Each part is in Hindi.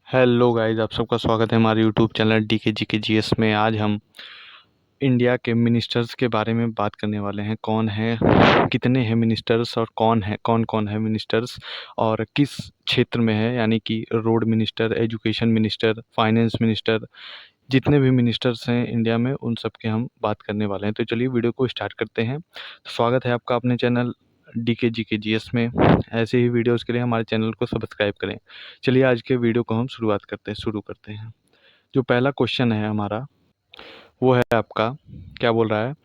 हेलो गाइस, आप सबका स्वागत है हमारे यूट्यूब चैनल डीके जी के जीएस में। आज हम इंडिया के मिनिस्टर्स के बारे में बात करने वाले हैं। कौन है, कितने हैं मिनिस्टर्स और कौन कौन है मिनिस्टर्स और किस क्षेत्र में है, यानी कि road minister, education minister, finance minister, जितने भी मिनिस्टर्स हैं इंडिया में उन सब के हम बात करने वाले हैं। तो चलिए वीडियो को स्टार्ट करते हैं। तो स्वागत है आपका अपने चैनल डीके जी के जीएस में। ऐसे ही वीडियोस के लिए हमारे चैनल को सब्सक्राइब करें। चलिए आज के वीडियो को हम शुरू करते हैं। जो पहला क्वेश्चन है हमारा, वो है आपका, क्या बोल रहा है,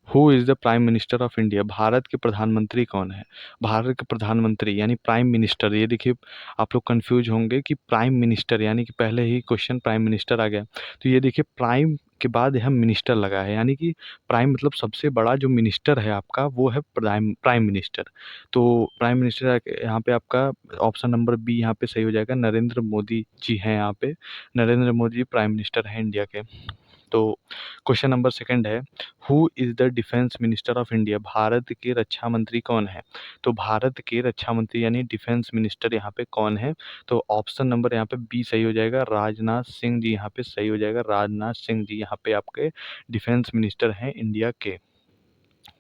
who is the prime minister of India. Bharat के प्रधानमंत्री कौन है। भारत के प्रधानमंत्री यानी प्राइम मिनिस्टर। ये देखिए, आप लोग कंफ्यूज होंगे कि प्राइम मिनिस्टर यानी कि पहले ही क्वेश्चन प्राइम मिनिस्टर आ गया। तो ये देखिए, प्राइम के बाद यहाँ मिनिस्टर लगा है, यानी कि प्राइम मतलब सबसे बड़ा जो मिनिस्टर है आपका वो है प्राइम प्राइम मिनिस्टर। तो प्राइम मिनिस्टर यहाँ पे आपका ऑप्शन नंबर बी यहाँ पे सही हो जाएगा। नरेंद्र मोदी जी हैं यहाँ पे। नरेंद्र मोदी प्राइम मिनिस्टर हैं इंडिया के। तो क्वेश्चन नंबर सेकंड है, who is the defence minister of India. Bharat के रक्षा मंत्री कौन है। तो भारत के रक्षा मंत्री यानी डिफेंस मिनिस्टर यहाँ पे कौन है। तो ऑप्शन नंबर यहाँ पे बी सही हो जाएगा। राजनाथ सिंह जी यहाँ पे सही हो जाएगा। राजनाथ सिंह जी यहाँ पे आपके डिफेंस मिनिस्टर हैं इंडिया के।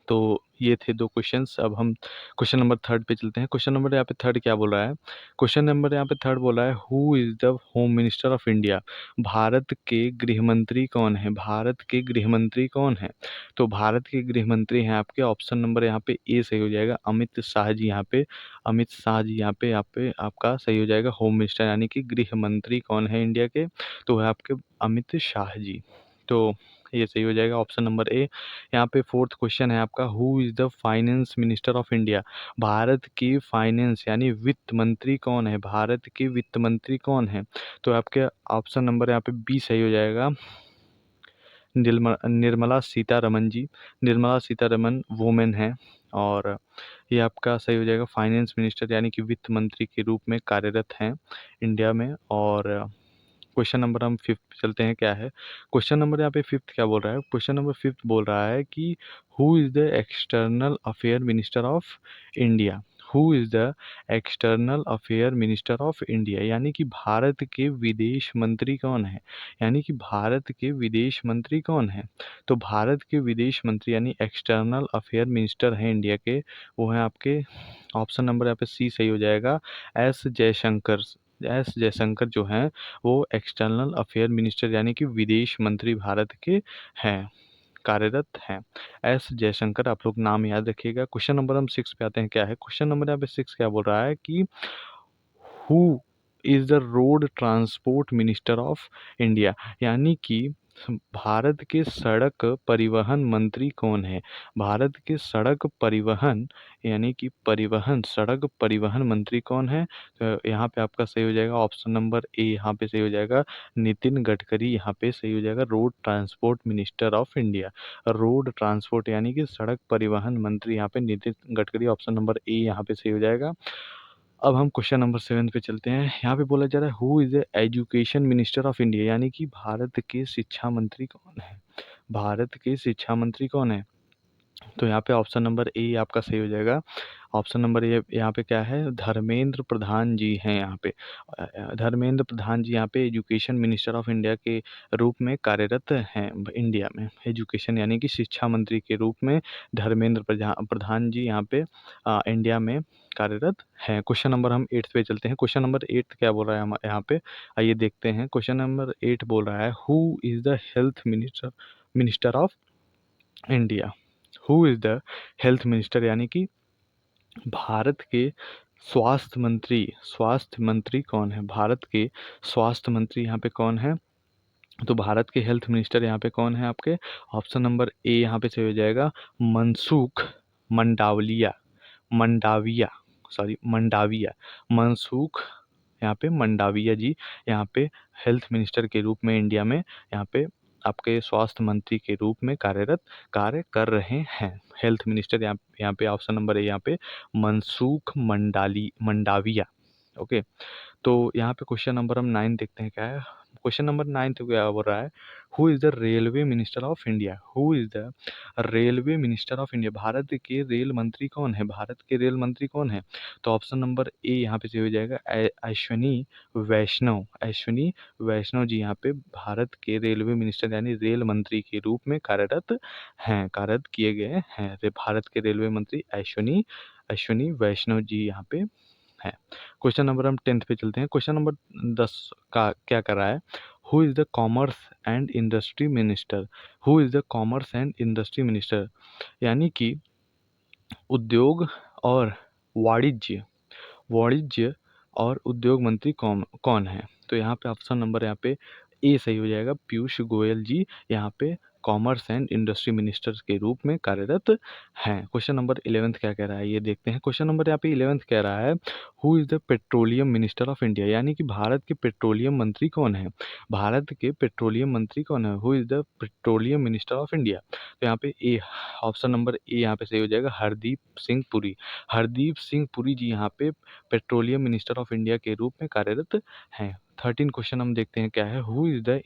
तो ये थे दो क्वेश्चंस। अब हम क्वेश्चन नंबर थर्ड पे चलते हैं। क्वेश्चन नंबर यहाँ पे थर्ड क्या बोल रहा है। क्वेश्चन नंबर यहाँ पे थर्ड बोला है, who is the home minister of India. Bharat के गृह मंत्री कौन है। भारत के गृह मंत्री कौन है। तो भारत के गृह मंत्री हैं आपके, ऑप्शन नंबर यहाँ पे ए सही हो जाएगा। अमित शाह जी यहाँ पे, अमित शाह जी यहाँ पे आपका सही हो जाएगा। होम मिनिस्टर यानी कि गृह मंत्री कौन है इंडिया के, तो है आपके अमित शाह जी। तो ये सही हो जाएगा ऑप्शन नंबर ए। यहाँ पे फोर्थ क्वेश्चन है आपका, who is the finance minister of India. Bharat की फाइनेंस यानी वित्त मंत्री कौन है। भारत के वित्त मंत्री कौन है। तो आपके ऑप्शन नंबर यहाँ पे बी सही हो जाएगा। निर्मला सीतारमन जी। निर्मला सीतारमन वुमेन है और ये आपका सही हो जाएगा। फाइनेंस मिनिस्टर यानी कि वित्त मंत्री के रूप में कार्यरत हैं इंडिया में। और क्वेश्चन नंबर हम फिफ्थ पे चलते हैं, क्या है क्वेश्चन नंबर यहाँ पे फिफ्थ क्या बोल रहा है। क्वेश्चन नंबर फिफ्थ बोल रहा है कि who is the external affair minister of India. Who is the external affair minister of India, यानी कि भारत के विदेश मंत्री कौन है। यानी कि भारत के विदेश मंत्री कौन है। तो भारत के विदेश मंत्री यानी एक्सटर्नल अफेयर मिनिस्टर हैं इंडिया के, वो हैं आपके ऑप्शन नंबर यहाँ पे सी सही हो जाएगा। एस जयशंकर। एस जयशंकर जो हैं वो एक्सटर्नल अफेयर मिनिस्टर यानी कि विदेश मंत्री भारत के हैं, कार्यरत हैं। एस जयशंकर, आप लोग नाम याद रखिएगा। क्वेश्चन नंबर हम सिक्स पे आते हैं, क्या है क्वेश्चन नंबर यहाँ पे सिक्स क्या बोल रहा है कि who is the road transport minister of India, यानी कि भारत के सड़क परिवहन मंत्री कौन है। भारत के सड़क परिवहन यानी कि परिवहन, सड़क परिवहन मंत्री कौन है। तो यहाँ पे आपका सही हो जाएगा ऑप्शन नंबर ए, यहाँ पे सही हो जाएगा नितिन गडकरी। यहाँ पे सही हो जाएगा road transport minister of India. Road transport यानी कि सड़क परिवहन मंत्री यहाँ पे Nitin Gadkari, option number A यहाँ पे सही हो जाएगा। अब हम क्वेश्चन नंबर सेवन पे चलते हैं। यहाँ पे बोला जा रहा है, who is the education minister of India, यानी कि भारत के शिक्षा मंत्री कौन है। भारत के शिक्षा मंत्री कौन है। तो यहाँ पे ऑप्शन नंबर ए आपका सही हो जाएगा। ऑप्शन नंबर ए यहाँ पे क्या है, धर्मेंद्र प्रधान जी हैं यहाँ पे। धर्मेंद्र प्रधान जी यहाँ पे एजुकेशन मिनिस्टर ऑफ इंडिया के रूप में कार्यरत हैं इंडिया में। एजुकेशन यानी कि शिक्षा मंत्री के रूप में धर्मेंद्र प्रधान जी यहाँ पे इंडिया में कार्यरत हैं। क्वेश्चन नंबर हम एट्थ पे चलते हैं। क्वेश्चन नंबर एट्थ क्या बोल रहा है यहाँ पे, आइए देखते हैं। क्वेश्चन नंबर एट बोल रहा है, who is the health minister minister of India. Who is the health minister यानी कि भारत के स्वास्थ्य मंत्री कौन है। भारत के स्वास्थ्य मंत्री यहाँ पे कौन है। तो भारत के हेल्थ मिनिस्टर यहाँ पे कौन है आपके, ऑप्शन नंबर ए यहाँ पे सही हो जाएगा। मनसुख मंडावलिया, मंडाविया, सॉरी मंडाविया, मनसुख यहाँ पे मंडाविया जी यहाँ पे हेल्थ मिनिस्टर के रूप में इंडिया में यहाँ पे आपके स्वास्थ्य मंत्री के रूप में कार्य कर रहे हैं। हेल्थ मिनिस्टर यहाँ पे ऑप्शन नंबर है यहाँ पे मनसुख मंडाविया। ओके, तो यहाँ पे क्वेश्चन नंबर हम नाइन देखते हैं, क्या है क्वेश्चन नंबर 9 क्या बोल रहा है, who is the railway minister of India, who is the railway minister of India, Bharat के रेल मंत्री कौन है, भारत के रेल मंत्री कौन है। तो ऑप्शन नंबर ए यहाँ पे सही हो जाएगा, अश्विनी वैष्णव, अश्विनी वैष्णव जी यहाँ पे भारत के रेलवे मिनिस्टर यानी रेल मंत्री के रूप में कार्यरत हैं, कार्यरत किए गए हैं। भारत के रेलवे मंत्री अश्विनी अश्विनी वैष्णव जी यहाँ पे है। क्वेश्चन नंबर हम 10th पे चलते हैं। क्वेश्चन नंबर 10 का क्या कर रहा है, who is the commerce and industry minister, who is the commerce and industry minister, यानी कि उद्योग और वाणिज्य वाणिज्य और उद्योग मंत्री कौन कौन है। तो यहाँ पे ऑप्शन नंबर यहाँ पे ए सही हो जाएगा, पीयूष गोयल जी यहाँ पे कॉमर्स एंड इंडस्ट्री मिनिस्टर के रूप में कार्यरत हैं। क्वेश्चन नंबर 11th क्या कह रहा है ये देखते हैं। क्वेश्चन नंबर यहाँ पे 11th कह रहा है, who is the petroleum minister of India, यानी कि भारत के पेट्रोलियम मंत्री कौन है, भारत के पेट्रोलियम मंत्री कौन है, who is the petroleum minister of India. तो यहाँ पे ए, ऑप्शन नंबर ए यहाँ पे सही हो जाएगा, हरदीप सिंह पुरी, हरदीप सिंह पुरी जी यहाँ पे पेट्रोलियम मिनिस्टर ऑफ इंडिया के रूप में कार्यरत हैं। 13 क्वेश्चन हम देखते हैं क्या है, who is the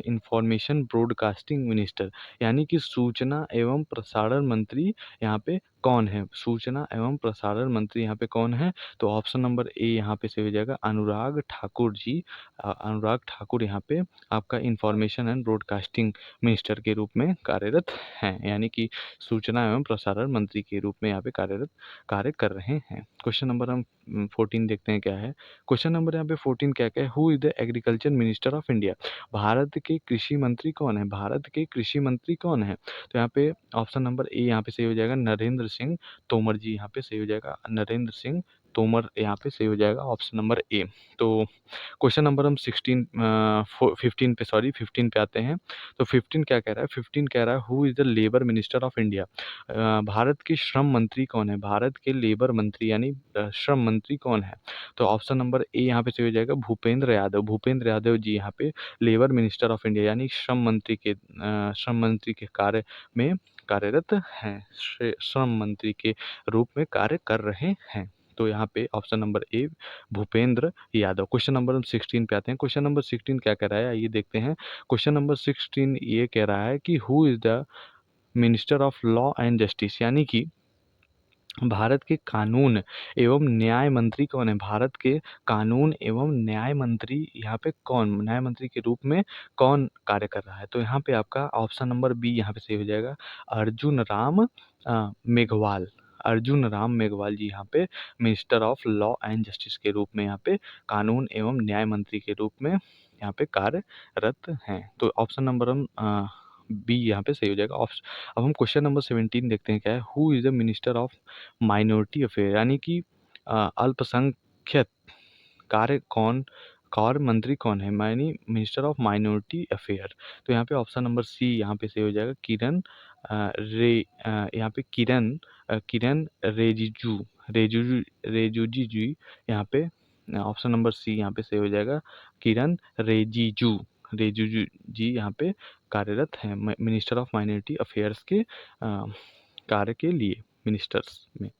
information broadcasting minister, यानी कि सूचना एवं प्रसारण मंत्री यहाँ पे कौन है, सूचना एवं प्रसारण मंत्री यहाँ पे कौन है। तो ऑप्शन नंबर ए यहाँ पे से हो जाएगा, अनुराग ठाकुर जी, अनुराग ठाकुर यहाँ पे आपका इंफॉर्मेशन एंड ब्रॉडकास्टिंग मिनिस्टर के रूप में कार्यरत हैं, यानी कि सूचना एवं प्रसारण मंत्री के रूप में यहाँ पे कार्य कर रहे हैं। क्वेश्चन नंबर हम 14 देखते हैं क्या है। क्वेश्चन नंबर यहाँ पे 14 क्या क्या है, who is the agriculture minister of India, Bharat के कृषि मंत्री कौन है, भारत के कृषि मंत्री कौन है। तो यहाँ पे ऑप्शन नंबर ए यहाँ पे सही हो जाएगा, नरेंद्र सिंह तोमर जी यहाँ पे सही हो जाएगा, नरेंद्र सिंह तोमर यहाँ पे सही हो जाएगा ऑप्शन नंबर ए। तो क्वेश्चन नंबर हम 15 पे, सॉरी 15 पे आते हैं। तो 15 क्या कह रहा है, 15 कह रहा है, who is the labour minister of India, Bharat के श्रम मंत्री कौन है, भारत के लेबर मंत्री यानी श्रम मंत्री कौन है। तो ऑप्शन नंबर ए यहाँ पे सही हो जाएगा, भूपेंद्र यादव, भूपेंद्र यादव जी यहाँ पे लेबर मिनिस्टर ऑफ इंडिया यानी श्रम मंत्री के कार्य में कार्यरत हैं, श्रम मंत्री के रूप में कार्य कर रहे हैं। तो यहाँ पे option number A Bhupendra Yadav. Question number हम 16 पे आते हैं। क्वेश्चन नंबर 16 क्या कह रहा है आइए देखते हैं। क्वेश्चन नंबर 16 ये कह रहा है कि who is the minister of law and justice, यानी कि भारत के कानून एवं न्याय मंत्री कौन है, भारत के कानून एवं न्याय मंत्री यहाँ पे कौन, न्याय मंत्री के रूप में कौन कार्य कर रहा है। तो यहाँ पे आपका ऑप्शन नंबर बी यहाँ पे सही हो जाएगा, अर्जुन राम मेघवाल, अर्जुन राम मेघवाल जी यहाँ पे minister of law and justice के रूप में यहाँ पे कानून एवं न्याय मंत्री के रूप में यहाँ पे कार्यरत हैं। तो ऑप्शन नंबर हम बी यहाँ पे सही हो जाएगा। अब हम क्वेश्चन नंबर 17 देखते हैं क्या है, who is the minister of minority affair, यानी कि अल्पसंख्यक कार्य मंत्री कौन है, यानी मिनिस्टर ऑफ माइनॉरिटी अफेयर। तो यहाँ पे ऑप्शन नंबर सी यहाँ पे सही हो जाएगा, यहाँ पे किरण रेजिजू जी यहाँ पे ऑप्शन नंबर सी यहाँ पे सही हो जाएगा, किरण रेजिजू जी यहाँ पे कार्यरत हैं मिनिस्टर ऑफ माइनॉरिटी अफेयर्स के कार्य के लिए मिनिस्टर्स में।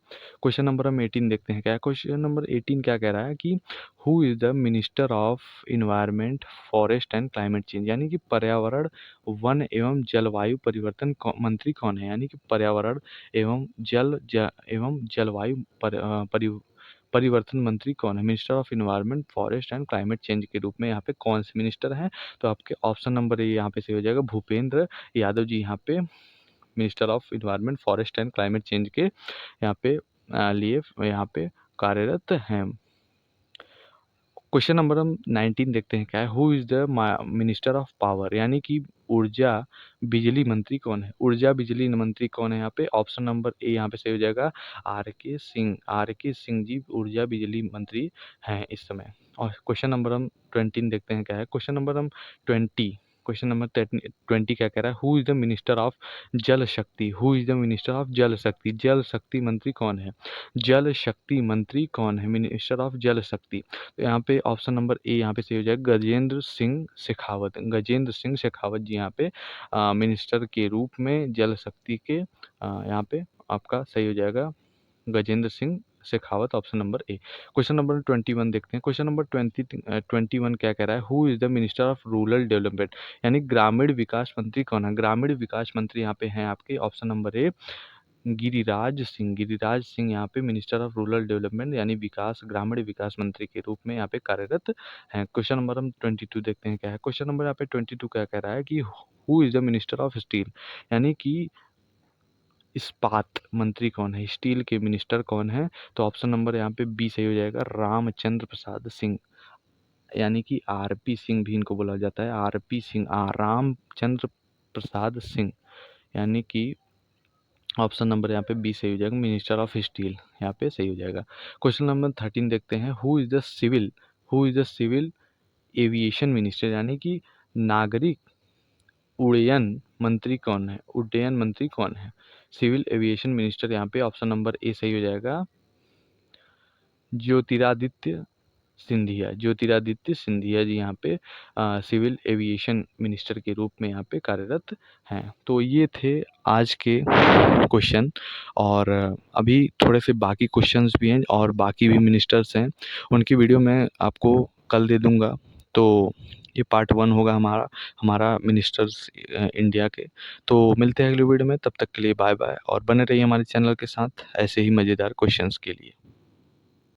क्वेश्चन नंबर हम 18 देखते हैं क्या है। क्वेश्चन नंबर 18 क्या कह रहा है कि who is the minister of environment forest and climate change, यानी कि पर्यावरण वन एवं जलवायु परिवर्तन मंत्री कौन है, यानी कि पर्यावरण एवं जलवायु परिवर्तन मंत्री कौन है, minister of environment forest and climate change के रूप में यहाँ पे कौन से मिनिस्टर हैं। तो आपके ऑप्शन नंबर ए यहाँ पे सही हो जाएगा, भूपेंद्र यादव जी यहाँ पे minister of environment forest and climate change के यहाँ पे लिए यहाँ पे कार्यरत हैं। क्वेश्चन नंबर हम 19 देखते हैं क्या है, who is the minister of power, यानी कि ऊर्जा बिजली मंत्री कौन है, ऊर्जा बिजली मंत्री कौन है। यहाँ पे ऑप्शन नंबर ए यहाँ पे सही हो जाएगा, आर के सिंह जी ऊर्जा बिजली मंत्री हैं इस समय। और क्वेश्चन नंबर हम 20 देखते हैं क्या है। क्वेश्चन नंबर 20 क्या कह रहा है, who is the minister of जल शक्ति, who is the minister of जल शक्ति, जल शक्ति मंत्री कौन है, जल शक्ति मंत्री कौन है, मिनिस्टर ऑफ जल शक्ति। तो यहाँ पे ऑप्शन नंबर ए यहाँ पे सही हो जाएगा, गजेंद्र सिंह शेखावत जी यहाँ पे मिनिस्टर के रूप में जल शक्ति के यहाँ पे आपका सही हो जाएगा Gajendra Singh Shekhawat, option number A. Question number 21 देखते हैं। क्वेश्चन नंबर 21 क्या कह रहा है? Who is the minister of rural development, यानी ग्रामीण विकास मंत्री कौन है? ग्रामीण विकास मंत्री यहाँ पे हैं आपके option number A, Giriraj Singh. Giriraj Singh यहाँ पे मिनिस्टर ऑफ रूरल डेवलपमेंट यानी विकास, ग्रामीण विकास मंत्री के रूप में यहाँ पे कार्यरत हैं। क्वेश्चन नंबर हम 22 देखते हैं क्या है। क्वेश्चन नंबर यहाँ पे 22 क्या कह रहा है कि who is the minister of steel, यानी कि इस्पात मंत्री कौन है? स्टील के मिनिस्टर कौन है? तो ऑप्शन नंबर यहाँ पे बी सही हो जाएगा, रामचंद्र प्रसाद सिंह, यानी कि आरपी सिंह भी इनको बोला जाता है, आरपी सिंह, रामचंद्र प्रसाद सिंह, यानी कि ऑप्शन नंबर यहाँ पे बी सही हो जाएगा, मिनिस्टर ऑफ स्टील यहाँ पे सही हो जाएगा। क्वेश्चन नंबर 13 देखते हैं। Who is the civil aviation minister, यानी कि नागरिक उड्डयन मंत्री कौन है? उड्डयन मंत्री कौन है? सिविल एविएशन मिनिस्टर यहाँ पे ऑप्शन नंबर ए सही हो जाएगा, ज्योतिरादित्य सिंधिया। ज्योतिरादित्य सिंधिया जी यहाँ पे सिविल एविएशन मिनिस्टर के रूप में यहाँ पे कार्यरत हैं। तो ये थे आज के क्वेश्चन, और अभी थोड़े से बाकी क्वेश्चंस भी हैं और बाकी भी मिनिस्टर्स हैं, उनकी वीडियो मैं आपको कल दे दूंगा। तो ये पार्ट 1 होगा हमारा मिनिस्टर्स इंडिया के। तो मिलते हैं अगले वीडियो में, तब तक के लिए बाय बाय, और बने रहिए हमारे चैनल के साथ ऐसे ही मज़ेदार क्वेश्चंस के लिए।